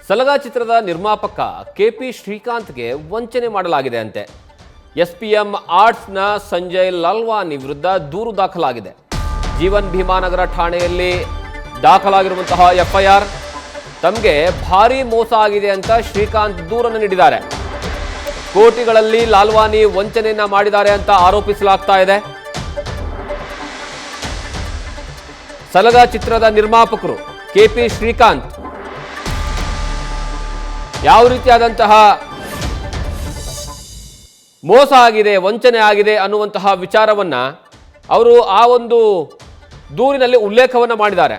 ಸಲಗಾ ಚಿತ್ರದ ನಿರ್ಮಾಪಕ ಕೆಪಿ ಶ್ರೀಕಾಂತ್ಗೆ ವಂಚನೆ ಮಾಡಲಾಗಿದೆ ಅಂತೆ. ಎಸ್ಪಿಎಂ ಆರ್ಟ್ಸ್ನ ಸಂಜಯ್ ಲಾಲ್ವಾನಿ ವಿರುದ್ಧ ದೂರು ದಾಖಲಾಗಿದೆ. ಜೀವನ್ ಭೀಮಾನಗರ ಠಾಣೆಯಲ್ಲಿ ದಾಖಲಾಗಿರುವಂತಹ ಎಫ್ಐಆರ್ ತಮಗೆ ಭಾರೀ ಮೋಸ ಆಗಿದೆ ಅಂತ ಶ್ರೀಕಾಂತ್ ದೂರನ್ನು ನೀಡಿದ್ದಾರೆ. ಕೋಟಿಗಳಲ್ಲಿ ಲಾಲ್ವಾನಿ ವಂಚನೆಯನ್ನ ಮಾಡಿದ್ದಾರೆ ಅಂತ ಆರೋಪಿಸಲಾಗ್ತಾ ಇದೆ. ಸಲಗಾ ಚಿತ್ರದ ನಿರ್ಮಾಪಕರು ಕೆಪಿ ಶ್ರೀಕಾಂತ್ ಯಾವ ರೀತಿಯಾದಂತಹ ಮೋಸ ಆಗಿದೆ, ವಂಚನೆ ಆಗಿದೆ ಅನ್ನುವಂತಹ ವಿಚಾರವನ್ನ ಅವರು ಆ ಒಂದು ದೂರಿನಲ್ಲಿ ಉಲ್ಲೇಖವನ್ನು ಮಾಡಿದ್ದಾರೆ.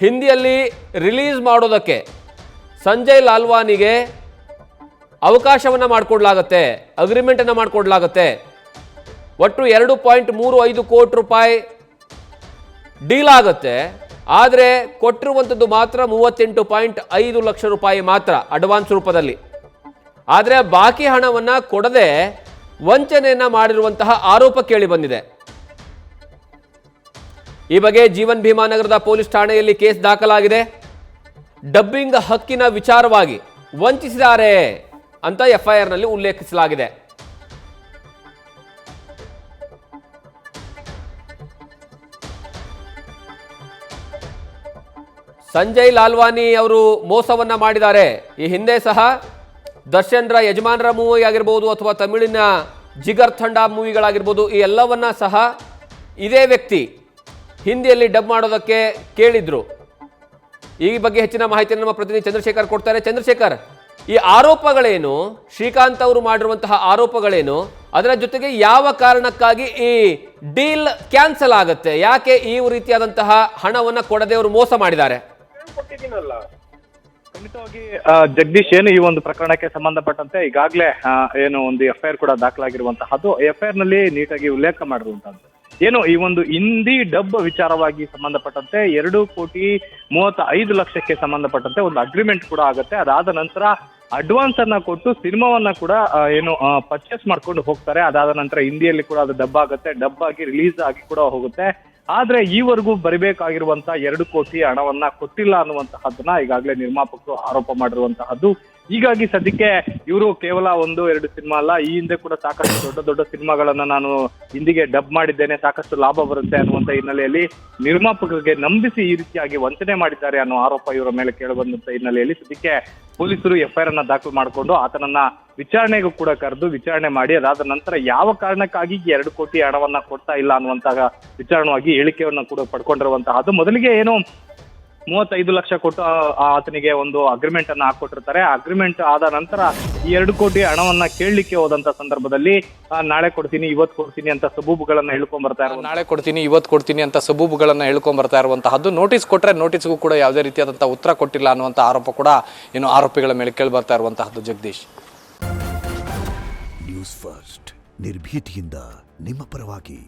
ಹಿಂದಿಯಲ್ಲಿ ರಿಲೀಸ್ ಮಾಡೋದಕ್ಕೆ ಸಂಜಯ್ ಲಾಲ್ವಾನಿಗೆ ಅವಕಾಶವನ್ನು ಮಾಡಿಕೊಡ್ಲಾಗತ್ತೆ, ಅಗ್ರಿಮೆಂಟನ್ನು ಮಾಡಿಕೊಡ್ಲಾಗತ್ತೆ. ಒಟ್ಟು 2.35 ಕೋಟಿ ರೂಪಾಯಿ ಡೀಲ್ ಆಗುತ್ತೆ. ಆದರೆ ಕೊಟ್ಟಿರುವಂಥದ್ದು ಮಾತ್ರ 38.5 ಲಕ್ಷ ರೂಪಾಯಿ ಮಾತ್ರ ಅಡ್ವಾನ್ಸ್ ರೂಪದಲ್ಲಿ. ಆದರೆ ಬಾಕಿ ಹಣವನ್ನು ಕೊಡದೆ ವಂಚನೆಯನ್ನ ಮಾಡಿರುವಂತಹ ಆರೋಪ ಕೇಳಿ ಬಂದಿದೆ. ಈ ಬಗ್ಗೆ ಜೀವನ್ ಭೀಮಾನಗರದ ಪೊಲೀಸ್ ಠಾಣೆಯಲ್ಲಿ ಕೇಸ್ ದಾಖಲಾಗಿದೆ. ಡಬ್ಬಿಂಗ್ ಹಕ್ಕಿನ ವಿಚಾರವಾಗಿ ವಂಚಿಸಿದ್ದಾರೆ ಅಂತ ಎಫ್ಐಆರ್ ನಲ್ಲಿ ಉಲ್ಲೇಖಿಸಲಾಗಿದೆ. ಸಂಜಯ್ ಲಾಲ್ವಾನಿ ಅವರು ಮೋಸವನ್ನ ಮಾಡಿದ್ದಾರೆ. ಈ ಹಿಂದೆ ಸಹ ದರ್ಶನ್ರ ಯಜಮಾನರ ಮೂವಿ ಆಗಿರ್ಬೋದು ಅಥವಾ ತಮಿಳಿನ ಜಿಗರ್ ಥಂಡ ಮೂವಿಗಳಾಗಿರ್ಬೋದು, ಈ ಎಲ್ಲವನ್ನ ಸಹ ಇದೇ ವ್ಯಕ್ತಿ ಹಿಂದಿಯಲ್ಲಿ ಡಬ್ ಮಾಡೋದಕ್ಕೆ ಕೇಳಿದ್ರು. ಈ ಬಗ್ಗೆ ಹೆಚ್ಚಿನ ಮಾಹಿತಿಯನ್ನು ನಮ್ಮ ಪ್ರತಿನಿಧಿ ಚಂದ್ರಶೇಖರ್ ಕೊಡ್ತಾರೆ. ಚಂದ್ರಶೇಖರ್, ಈ ಆರೋಪಗಳೇನು, ಶ್ರೀಕಾಂತ್ ಅವರು ಮಾಡಿರುವಂತಹ ಆರೋಪಗಳೇನು, ಅದರ ಜೊತೆಗೆ ಯಾವ ಕಾರಣಕ್ಕಾಗಿ ಈ ಡೀಲ್ ಕ್ಯಾನ್ಸಲ್ ಆಗುತ್ತೆ, ಯಾಕೆ ಈ ರೀತಿಯಾದಂತಹ ಹಣವನ್ನ ಕೊಡದೆ ಅವರು ಮೋಸ ಮಾಡಿದ್ದಾರೆ? ಖಂಡಿತವಾಗಿ ಜಗದೀಶ್, ಏನು ಈ ಒಂದು ಪ್ರಕರಣಕ್ಕೆ ಸಂಬಂಧಪಟ್ಟಂತೆ ಈಗಾಗಲೇ ಏನು ಒಂದು ಎಫ್ಐಆರ್ ಕೂಡ ದಾಖಲಾಗಿರುವಂತಹದ್ದು. ಎಫ್ಐಆರ್ ನಲ್ಲಿ ನೀಟಾಗಿ ಉಲ್ಲೇಖ ಮಾಡಿರುವಂತಹದ್ದು ಏನು ಈ ಒಂದು ಹಿಂದಿ ಡಬ್ ವಿಚಾರವಾಗಿ ಸಂಬಂಧಪಟ್ಟಂತೆ 2.35 ಲಕ್ಷಕ್ಕೆ ಸಂಬಂಧಪಟ್ಟಂತೆ ಒಂದು ಅಗ್ರಿಮೆಂಟ್ ಕೂಡ ಆಗುತ್ತೆ. ಅದಾದ ನಂತರ ಅಡ್ವಾನ್ಸ್ ಅನ್ನ ಕೊಟ್ಟು ಸಿನಿಮಾವನ್ನ ಕೂಡ ಏನು ಪರ್ಚೇಸ್ ಮಾಡ್ಕೊಂಡು ಹೋಗ್ತಾರೆ. ಅದಾದ ನಂತರ ಹಿಂದಿಯಲ್ಲಿ ಕೂಡ ಅದು ಡಬ್ ಆಗುತ್ತೆ, ಡಬ್ ಆಗಿ ರಿಲೀಸ್ ಆಗಿ ಕೂಡ ಹೋಗುತ್ತೆ. ಆದ್ರೆ ಈವರೆಗೂ ಬರಬೇಕಾಗಿರುವಂತಹ 2 ಕೋಟಿ ಹಣವನ್ನ ಕೊಟ್ಟಿಲ್ಲ ಅನ್ನುವಂತಹದ್ದನ್ನ ಈಗಾಗಲೇ ನಿರ್ಮಾಪಕರು ಆರೋಪ ಮಾಡಿರುವಂತಹದ್ದು. ಹೀಗಾಗಿ ಸದ್ಯಕ್ಕೆ ಇವರು ಕೇವಲ 1-2 ಸಿನಿಮಾ ಅಲ್ಲ, ಈ ಹಿಂದೆ ಕೂಡ ಸಾಕಷ್ಟು ದೊಡ್ಡ ದೊಡ್ಡ ಸಿನಿಮಾಗಳನ್ನ ನಾನು ಹಿಂದಿಗೆ ಡಬ್ ಮಾಡಿದ್ದೇನೆ, ಸಾಕಷ್ಟು ಲಾಭ ಬರುತ್ತೆ ಅನ್ನುವಂತ ಹಿನ್ನೆಲೆಯಲ್ಲಿ ನಿರ್ಮಾಪಕರಿಗೆ ನಂಬಿಸಿ ಈ ರೀತಿಯಾಗಿ ವಂಚನೆ ಮಾಡಿದ್ದಾರೆ ಅನ್ನೋ ಆರೋಪ ಇವರ ಮೇಲೆ ಕೇಳಿಬಂದಂತ ಹಿನ್ನೆಲೆಯಲ್ಲಿ ಸದ್ಯಕ್ಕೆ ಪೊಲೀಸರು ಎಫ್ಐಆರ್ ಅನ್ನ ದಾಖಲು ಮಾಡಿಕೊಂಡು ಆತನನ್ನ ವಿಚಾರಣೆಗೂ ಕೂಡ ಕರೆದು ವಿಚಾರಣೆ ಮಾಡಿ ಅದಾದ ನಂತರ ಯಾವ ಕಾರಣಕ್ಕಾಗಿ 2 ಕೋಟಿ ಹಣವನ್ನ ಕೊಡ್ತಾ ಇಲ್ಲ ಅನ್ನುವಂತಹ ವಿಚಾರಣವಾಗಿ ಹೇಳಿಕೆಯನ್ನ ಕೂಡ ಪಡ್ಕೊಂಡಿರುವಂತಹ ಅದು. ಮೊದಲಿಗೆ ಏನು 35 ಲಕ್ಷ ಕೊಟ್ಟು ಆತನಿಗೆ ಒಂದು ಅಗ್ರಿಮೆಂಟ್ ಅನ್ನ ಹಾಕೊಟ್ಟಿರ್ತಾರೆ. ಅಗ್ರಿಮೆಂಟ್ ಆದ ನಂತರ ಈ 2 ಕೋಟಿ ಹಣವನ್ನ ಕೇಳಲಿಕ್ಕೆ ಹೋದಂತ ಸಂದರ್ಭದಲ್ಲಿ ನಾಳೆ ಕೊಡ್ತೀನಿ ಇವತ್ತು ಕೊಡ್ತೀನಿ ಅಂತ ಸಬೂಬುಗಳನ್ನ ಹೇಳ್ಕೊಂಡ್ ಬರ್ತಾ ಇರೋ ನಾಳೆ ಕೊಡ್ತೀನಿ ಇವತ್ತು ಕೊಡ್ತೀನಿ ಅಂತ ಸಬೂಬುಗಳನ್ನ ಹೇಳ್ಕೊಂಡ್ ಬರ್ತಾ ಇರುವಂತಹದ್ದು. ನೋಟಿಸ್ ಕೊಟ್ರೆ ನೋಟಿಸ್ಗೂ ಕೂಡ ಯಾವುದೇ ರೀತಿಯಾದಂತಹ ಉತ್ತರ ಕೊಟ್ಟಿಲ್ಲ ಅನ್ನುವಂಥ ಆರೋಪ ಕೂಡ ಏನು ಆರೋಪಿಗಳ ಮೇಲೆ ಕೇಳಿ ಬರ್ತಾ ಇರುವಂತಹದ್ದು. ಜಗದೀಶ್, ನ್ಯೂಸ್ ಫಸ್ಟ್ ನಿರ್ಭೀತಿಯಿಂದ ನಿಮ್ಮ ಪರವಾಗಿ.